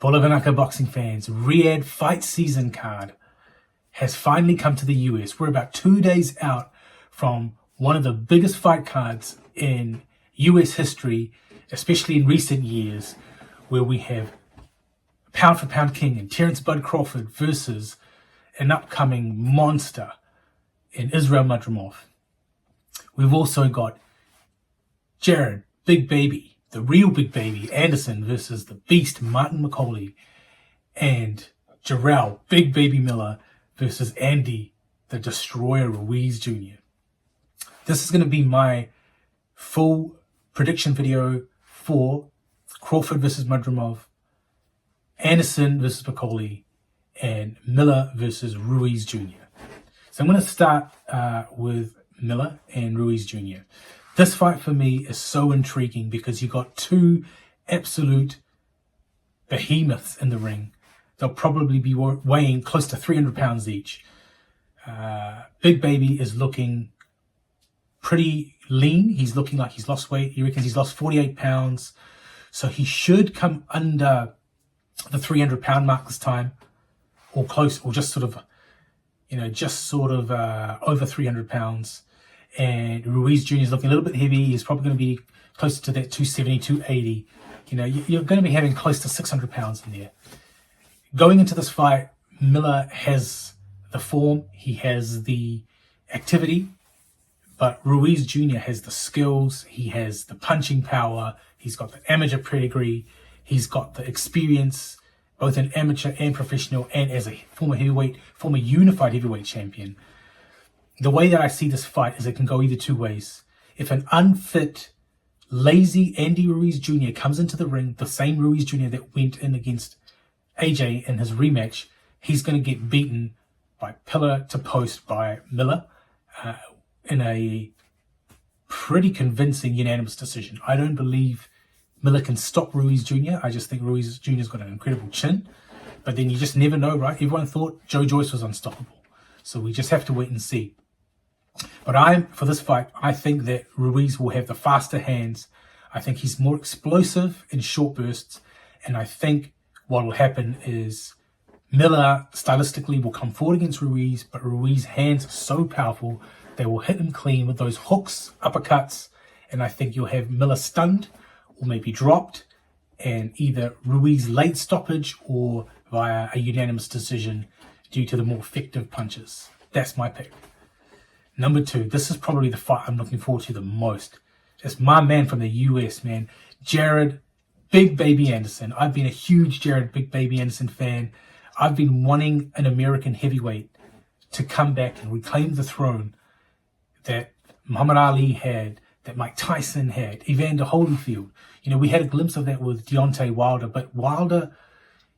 Bula Vinaka boxing fans, Riyadh fight season card has finally come to the US. We're about 2 days out from one of the biggest fight cards in US history, especially in recent years, where we have pound for pound king and Terence Crawford versus an upcoming monster in Israil Madrimov. We've also got Jarrell, Big Baby, the real Big Baby, Anderson versus the beast, Martin Bakole, and Jarrell, Big Baby Miller versus Andy, the Destroyer Ruiz Jr. This is going to be my full prediction video for Crawford versus Madrimov, Anderson versus Bakole, and Miller versus Ruiz Jr. So I'm going to start with Miller and Ruiz Jr. This fight for me is so intriguing because you got two absolute behemoths in the ring. They'll probably be weighing close to 300 pounds each. Big Baby is looking pretty lean. He's looking like he's lost weight. He reckons he's lost 48 pounds. So he should come under the 300 pound mark this time, or close, or just sort of, over 300 pounds. And Ruiz Jr. is looking a little bit heavy. He's probably going to be closer to that 270, 280. You're going to be having close to 600 pounds in there. Going into this fight, Miller has the form, he has the activity, but Ruiz Jr. has the skills, he has the punching power, he's got the amateur pedigree, he's got the experience, both in amateur and professional, and as a former unified heavyweight champion. The way that I see this fight is it can go either two ways. If an unfit, lazy Andy Ruiz Jr. comes into the ring, the same Ruiz Jr. that went in against AJ in his rematch, he's going to get beaten by pillar to post by Miller in a pretty convincing unanimous decision. I don't believe Miller can stop Ruiz Jr. I just think Ruiz Jr.'s got an incredible chin. But then you just never know, right? Everyone thought Joe Joyce was unstoppable. So we just have to wait and see. But for this fight, I think that Ruiz will have the faster hands. I think he's more explosive in short bursts. And I think what will happen is Miller stylistically will come forward against Ruiz, but Ruiz's hands are so powerful, they will hit him clean with those hooks, uppercuts. And I think you'll have Miller stunned or maybe dropped, and either Ruiz late stoppage or via a unanimous decision due to the more effective punches. That's my pick. Number two, this is probably the fight I'm looking forward to the most. It's my man from the US, man. Jarrell, Big Baby Anderson. I've been a huge Jarrell, Big Baby Anderson fan. I've been wanting an American heavyweight to come back and reclaim the throne that Muhammad Ali had, that Mike Tyson had, Evander Holyfield. We had a glimpse of that with Deontay Wilder, but Wilder,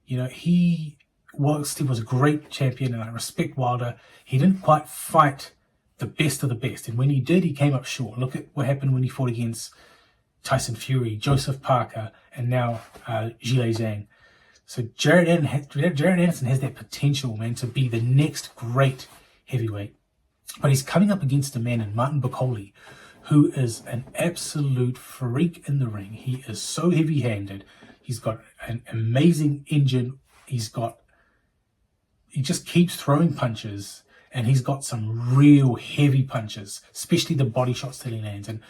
he was a great champion, and I respect Wilder. He didn't quite fight the best of the best, and when he did, he came up short. Look at what happened when he fought against Tyson Fury, Joseph Parker, and now Zhilei Zhang. So Jarrell Anderson has that potential, man, to be the next great heavyweight. But he's coming up against a man in Martin Bakole, who is an absolute freak in the ring. He is so heavy-handed. He's got an amazing engine. He just keeps throwing punches, and he's got some real heavy punches, especially the body shots that he lands. And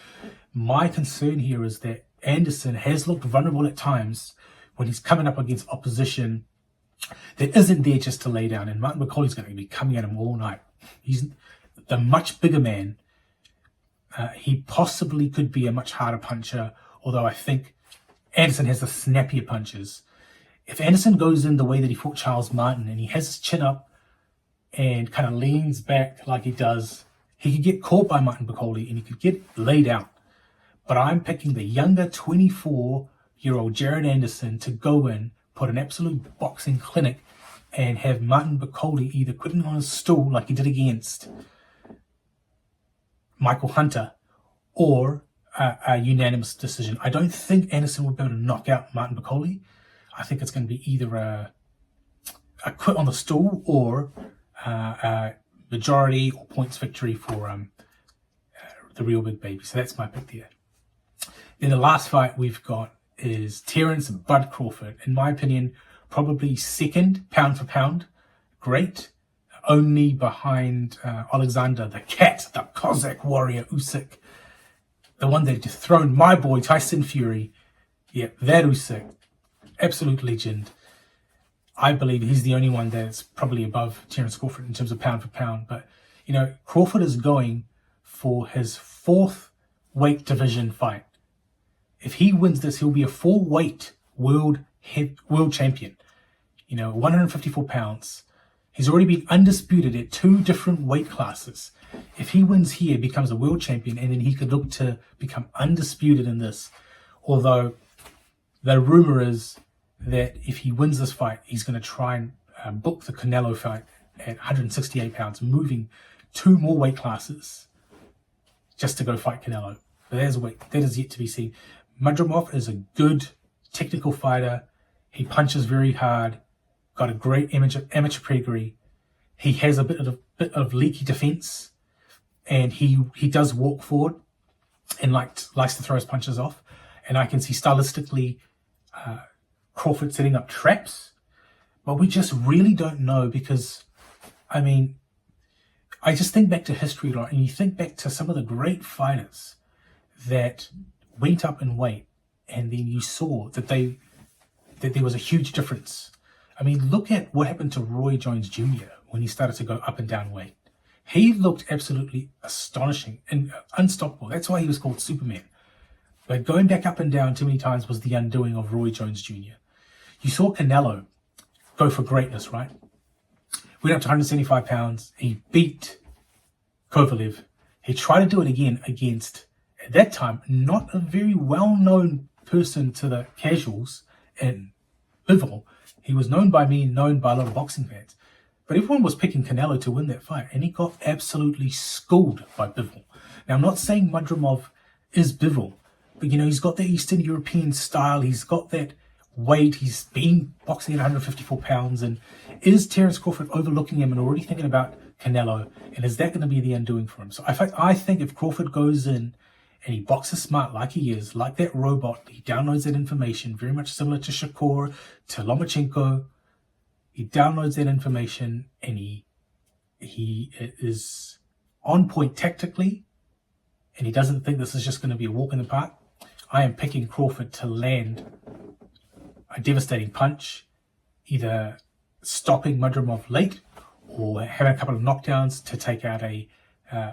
my concern here is that Anderson has looked vulnerable at times when he's coming up against opposition that isn't there just to lay down. And Martin Bakole's going to be coming at him all night. He's the much bigger man. He possibly could be a much harder puncher, although I think Anderson has the snappier punches. If Anderson goes in the way that he fought Charles Martin and he has his chin up and kind of leans back like he does, he could get caught by Martin Bakole and he could get laid out. But I'm picking the younger 24-year-old Jarrell Anderson to go in, put an absolute boxing clinic, and have Martin Bakole either quitting on his stool like he did against Michael Hunter, or a unanimous decision. I don't think Anderson will be able to knock out Martin Bakole. I think it's going to be either a quit on the stool or a majority or points victory for the real Big Baby. So that's my pick there. Then the last fight we've got is Terence and Crawford. In my opinion, probably second pound for pound. Great. Only behind Alexander, the cat, the Cossack warrior Usyk. The one that dethroned my boy Tyson Fury. Yeah, that Usyk. Absolute legend. I believe he's the only one that's probably above Terence Crawford in terms of pound for pound. But, Crawford is going for his 4th weight division fight. If he wins this, he'll be a 4-weight world champion. 154 pounds. He's already been undisputed at 2 different weight classes. If he wins here, becomes a world champion, and then he could look to become undisputed in this. Although the rumor is that if he wins this fight, he's going to try and book the Canelo fight at 168 pounds, moving 2 more weight classes just to go fight Canelo. But that is yet to be seen. Madrimov is a good technical fighter. He punches very hard. Got a great amateur pedigree. He has a bit of leaky defense, and he does walk forward and likes to throw his punches off. And I can see stylistically Crawford setting up traps, but we just really don't know because, I just think back to history, right? And you think back to some of the great fighters that went up in weight, and then you saw that there was a huge difference. Look at what happened to Roy Jones Jr. when he started to go up and down weight. He looked absolutely astonishing and unstoppable. That's why he was called Superman. But going back up and down too many times was the undoing of Roy Jones Jr. You saw Canelo go for greatness, right? Went up to 175 pounds. He beat Kovalev. He tried to do it again against, at that time, not a very well-known person to the casuals in Bivol. He was known by me, known by a lot of boxing fans. But everyone was picking Canelo to win that fight, and he got absolutely schooled by Bivol. Now, I'm not saying Madrimov is Bivol, but, he's got that Eastern European style. He's got that weight. He's been boxing at 154 pounds. And is Terence Crawford overlooking him and already thinking about Canelo? And is that going to be the undoing for him? So I think if Crawford goes in and he boxes smart like he is, like that robot, he downloads that information, very much similar to Shakur, to Lomachenko. He downloads that information and he is on point tactically, and he doesn't think this is just going to be a walk in the park. I am picking Crawford to land a devastating punch, either stopping Madrimov late or having a couple of knockdowns to take out a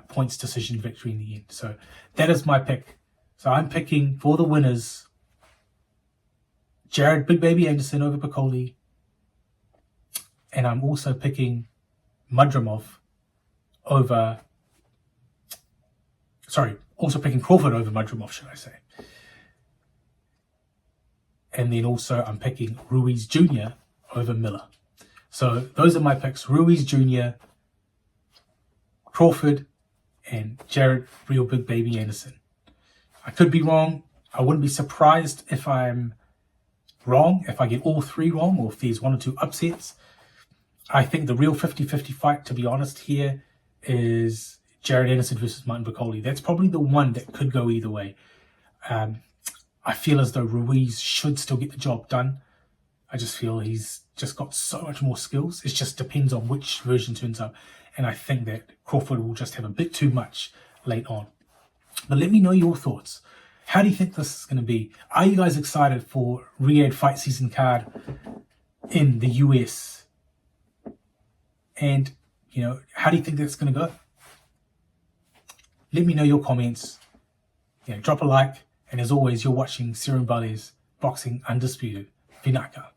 points decision victory in the end. So that is my pick. So I'm picking for the winners Jared Big Baby Anderson over Bakole, and I'm also picking Crawford over Madrimov, should I say. And then also I'm picking Ruiz Jr. over Miller. So those are my picks: Ruiz Jr., Crawford, and Jared Real Big Baby Anderson. I could be wrong. I wouldn't be surprised if I'm wrong, if I get all 3 wrong, or if there's 1 or 2 upsets. I think the real 50-50 fight, to be honest, here is Jared Anderson versus Martin Bakole. That's probably the one that could go either way. I feel as though Ruiz should still get the job done. I just feel he's just got so much more skills. It just depends on which version turns up. And I think that Crawford will just have a bit too much late on. But let me know your thoughts. How do you think this is going to be? Are you guys excited for Riyadh fight season card in the US? And, how do you think that's going to go? Let me know your comments. Drop a like. And as always, you're watching Seru Boxing Undisputed. Vinaka.